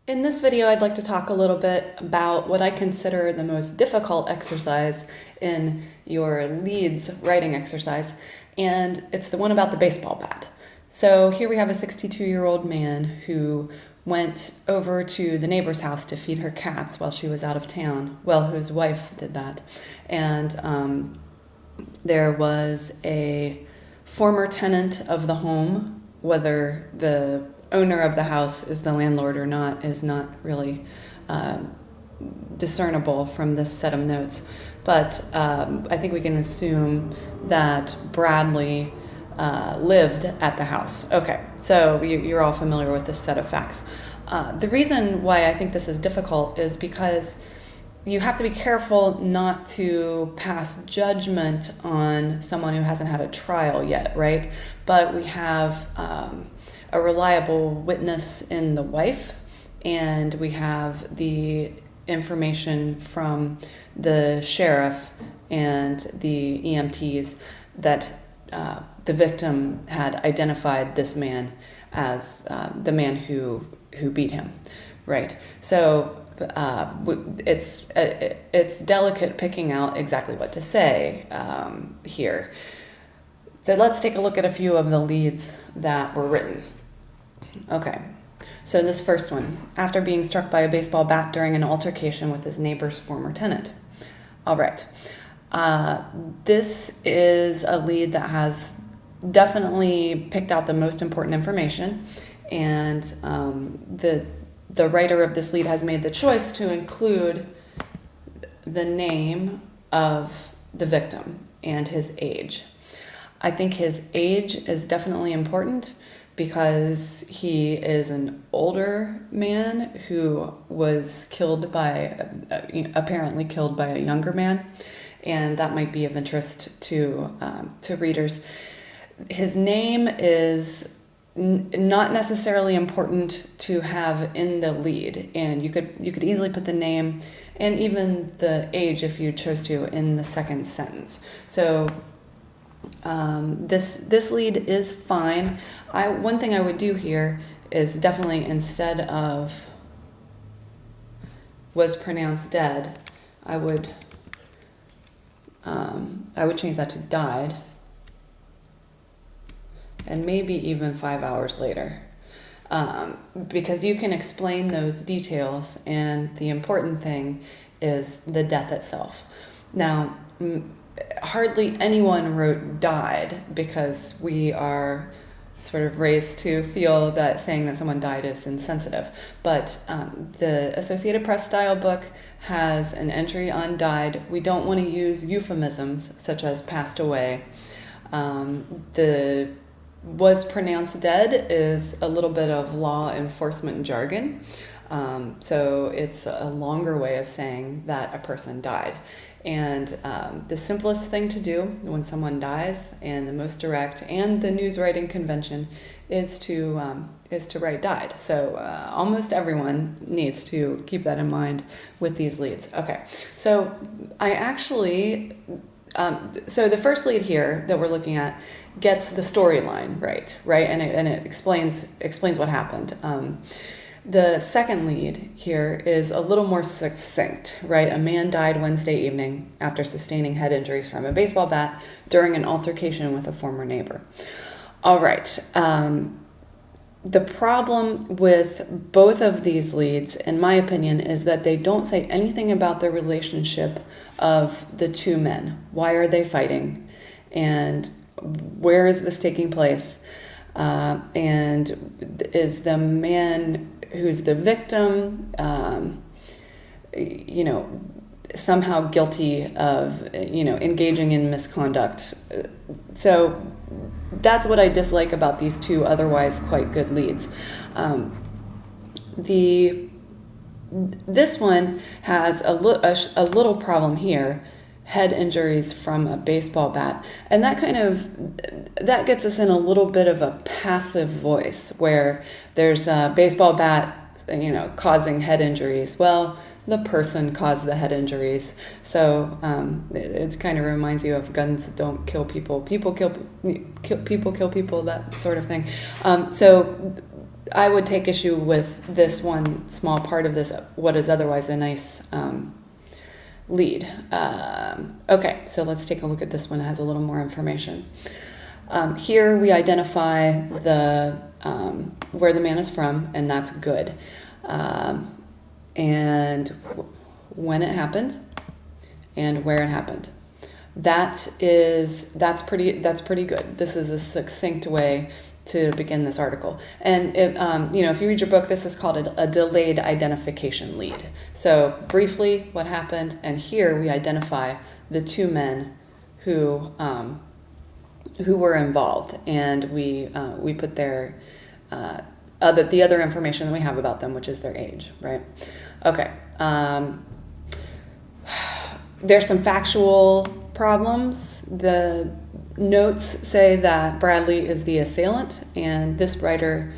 In this video, I'd like to talk a little bit about what I consider the most difficult exercise in your leads writing exercise, and it's the one about the baseball bat. So here we have a 62-year-old man who went over to the neighbor's house to feed her cats while she was out of town. Well, whose wife did that. And there was a former tenant of the home, whether the owner of the house is the landlord or not is not really discernible from this set of notes. But I think we can assume that Bradley lived at the house. Okay, so you're all familiar with this set of facts. The reason why I think this is difficult is because you have to be careful not to pass judgment on someone who hasn't had a trial yet, right? But we have a reliable witness in the wife, and we have the information from the sheriff and the EMTs that the victim had identified this man as the man who beat him, right? So it's delicate picking out exactly what to say here. So let's take a look at a few of the leads that were written. Okay, so this first one, after being struck by a baseball bat during an altercation with his neighbor's former tenant. All right, this is a lead that has definitely picked out the most important information, and the writer of this lead has made the choice to include the name of the victim and his age. I think his age is definitely important because he is an older man who was apparently killed by a younger man, and that might be of interest to readers. His name is not necessarily important to have in the lead, and you could easily put the name and even the age if you chose to in the second sentence. So this lead is fine. One thing I would do here is definitely, instead of was pronounced dead, I would change that to died, and maybe even 5 hours later, because you can explain those details, and the important thing is the death itself. Now, hardly anyone wrote died because we are sort of raised to feel that saying that someone died is insensitive. But the Associated Press style book has an entry on died. We don't want to use euphemisms such as passed away. The was pronounced dead is a little bit of law enforcement jargon. So it's a longer way of saying that a person died. And the simplest thing to do when someone dies, and the most direct, and the news writing convention, is to write died. So almost everyone needs to keep that in mind with these leads. Okay, so I actually, so the first lead here that we're looking at gets the storyline right, and it explains what happened. The second lead here is a little more succinct, right? A man died Wednesday evening after sustaining head injuries from a baseball bat during an altercation with a former neighbor. All right. The problem with both of these leads, in my opinion, is that they don't say anything about the relationship of the two men. Why are they fighting? And where is this taking place? And is the man who's the victim, somehow guilty of, engaging in misconduct? So that's what I dislike about these two otherwise quite good leads. This one has a little problem here. Head injuries from a baseball bat, and that gets us in a little bit of a passive voice where there's a baseball bat, causing head injuries. Well, the person caused the head injuries, so it kind of reminds you of guns don't kill people, people kill people, that sort of thing. So I would take issue with this one small part of this, what is otherwise a nice lead. Okay, so let's take a look at this one. It has a little more information. Here we identify the where the man is from, and that's good. And when it happened, and where it happened. That's pretty good. This is a succinct way to begin this article. And if you read your book, this is called a delayed identification lead. So briefly, what happened, and here we identify the two men who were involved, and we put their the other information that we have about them, which is their age, right? Okay. There's some factual problems. The notes say that Bradley is the assailant, and this writer,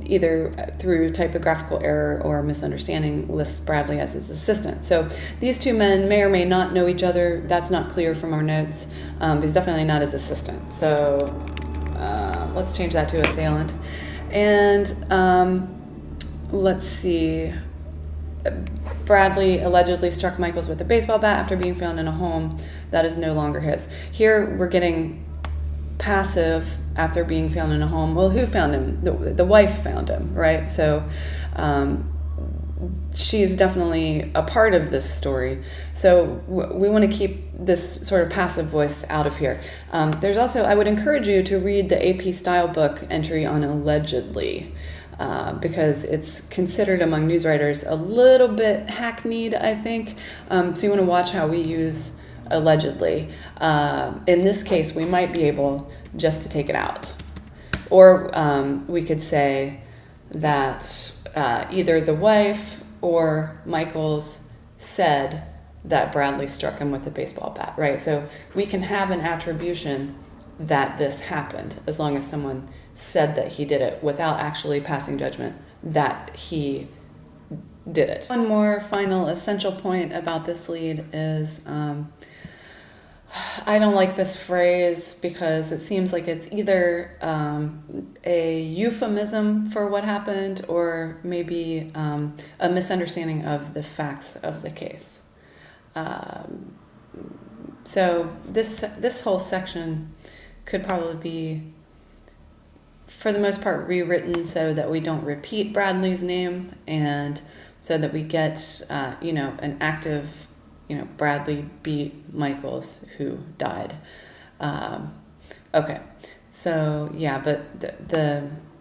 either through typographical error or misunderstanding, lists Bradley as his assistant. So these two men may or may not know each other. That's not clear from our notes. He's definitely not his assistant. So let's change that to assailant. And let's see. Bradley allegedly struck Michaels with a baseball bat after being found in a home that is no longer his. Here we're getting passive after being found in a home. Well, who found him? The wife found him, right? So she's definitely a part of this story. So we want to keep this sort of passive voice out of here. There's also, I would encourage you to read the AP style book entry on allegedly. Because it's considered among news writers a little bit hackneyed, I think. So you want to watch how we use allegedly. In this case, we might be able just to take it out. Or we could say that either the wife or Michaels said that Bradley struck him with a baseball bat, right? So we can have an attribution that this happened as long as someone said that he did it without actually passing judgment that he did it. One more final essential point about this lead is I don't like this phrase because it seems like it's either a euphemism for what happened or maybe a misunderstanding of the facts of the case. So this whole section could probably be, for the most part, rewritten so that we don't repeat Bradley's name and so that we get, an active, Bradley beat Michaels who died. Okay, so yeah, but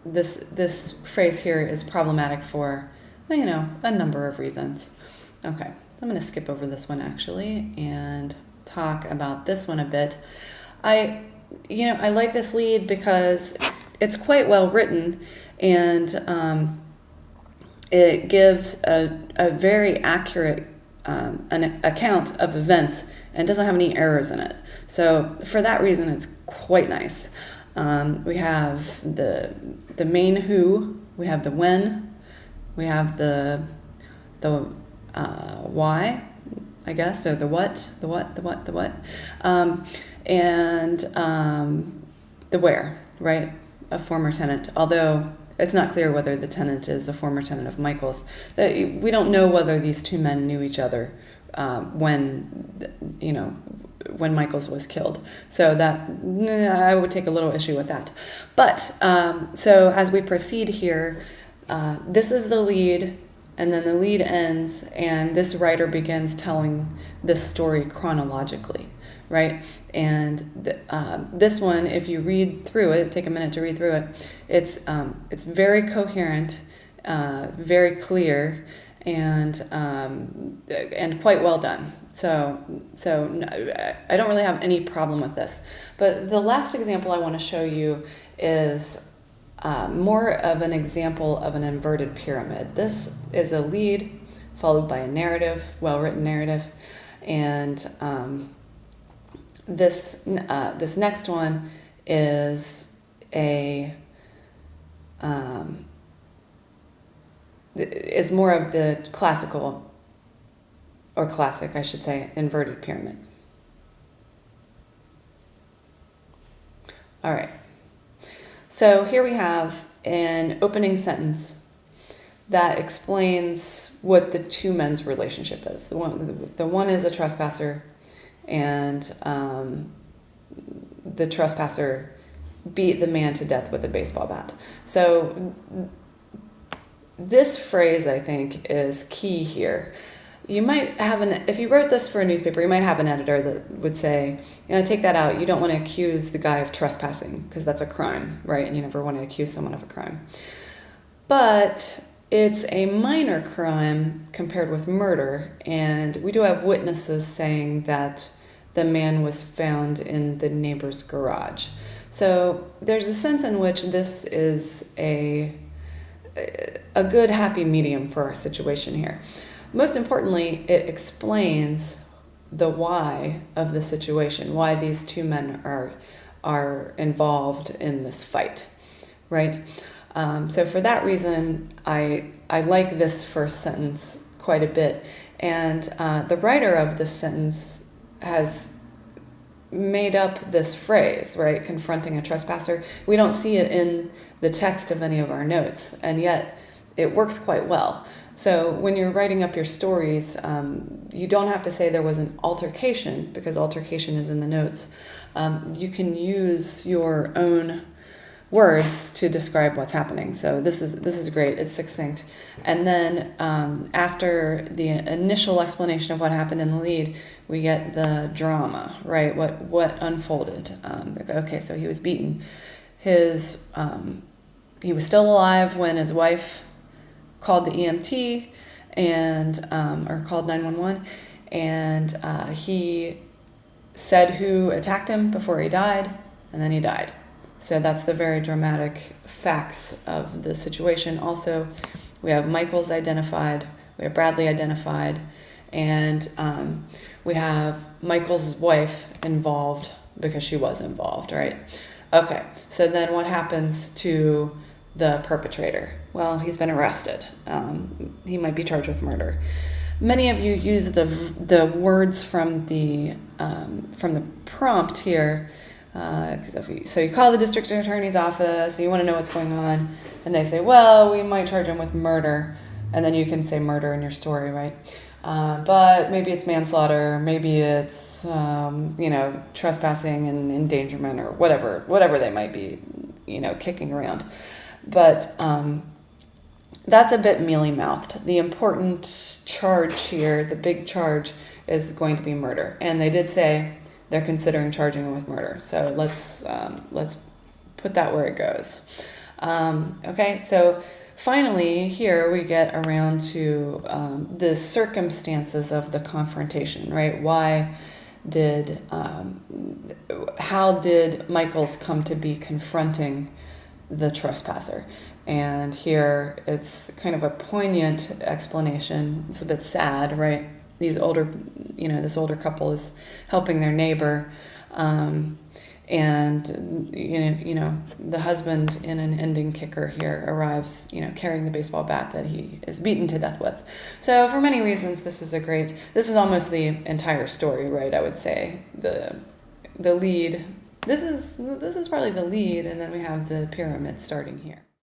this phrase here is problematic for, a number of reasons. Okay, I'm going to skip over this one actually and talk about this one a bit. I like this lead because it's quite well written, and it gives a very accurate an account of events and doesn't have any errors in it. So for that reason, it's quite nice. We have the main who, we have the when, we have the why, I guess, or the what, and the where, right? A former tenant, although it's not clear whether the tenant is a former tenant of Michael's. We don't know whether these two men knew each other when Michael's was killed. So that I would take a little issue with that. But so as we proceed here, this is the lead, and then the lead ends, and this writer begins telling this story chronologically, right? And this one, if you read through it, take a minute to read through it, it's very coherent, very clear, and quite well done. So I don't really have any problem with this. But the last example I want to show you is more of an example of an inverted pyramid. This is a lead followed by a narrative, well-written narrative, and this next one is is more of the classical, or classic, I should say, inverted pyramid. All right. So here we have an opening sentence that explains what the two men's relationship is. The one is a trespasser, and the trespasser beat the man to death with a baseball bat. So this phrase, I think, is key here. You might have if you wrote this for a newspaper, you might have an editor that would say, take that out. You don't want to accuse the guy of trespassing because that's a crime, right? And you never want to accuse someone of a crime. But it's a minor crime compared with murder, and we do have witnesses saying that the man was found in the neighbor's garage. So there's a sense in which this is a good happy medium for our situation here. Most importantly, it explains the why of the situation, why these two men are involved in this fight, right? So for that reason, I like this first sentence quite a bit. And the writer of this sentence has made up this phrase, right? Confronting a trespasser. We don't see it in the text of any of our notes, and yet it works quite well. So when you're writing up your stories, you don't have to say there was an altercation, because altercation is in the notes. You can use your own words to describe what's happening. So this is great. It's succinct. And then after the initial explanation of what happened in the lead, we get the drama, right? What unfolded. Okay, so he was beaten. He was still alive when his wife called the EMT or called 911, and he said who attacked him before he died, and then he died. So that's the very dramatic facts of the situation. Also, we have Michael's identified, we have Bradley identified, and we have Michael's wife involved because she was involved, right? Okay, so then what happens to the perpetrator? Well, he's been arrested. He might be charged with murder. Many of you use the words from the prompt here. So you call the district attorney's office, you want to know what's going on, and they say, well, we might charge him with murder, and then you can say murder in your story, right? But maybe it's manslaughter, maybe it's trespassing and endangerment, or whatever they might be, kicking around. But that's a bit mealy-mouthed. The important charge here, the big charge, is going to be murder, and they did say they're considering charging him with murder. So let's put that where it goes. Okay, so finally here we get around to the circumstances of the confrontation, right? How did Michaels come to be confronting the trespasser? And here it's kind of a poignant explanation. It's a bit sad, right? This older couple is helping their neighbor, and the husband, in an ending kicker here, arrives, carrying the baseball bat that he is beaten to death with. So for many reasons, this is almost the entire story, right? I would say the lead. This is probably the lead, and then we have the pyramid starting here.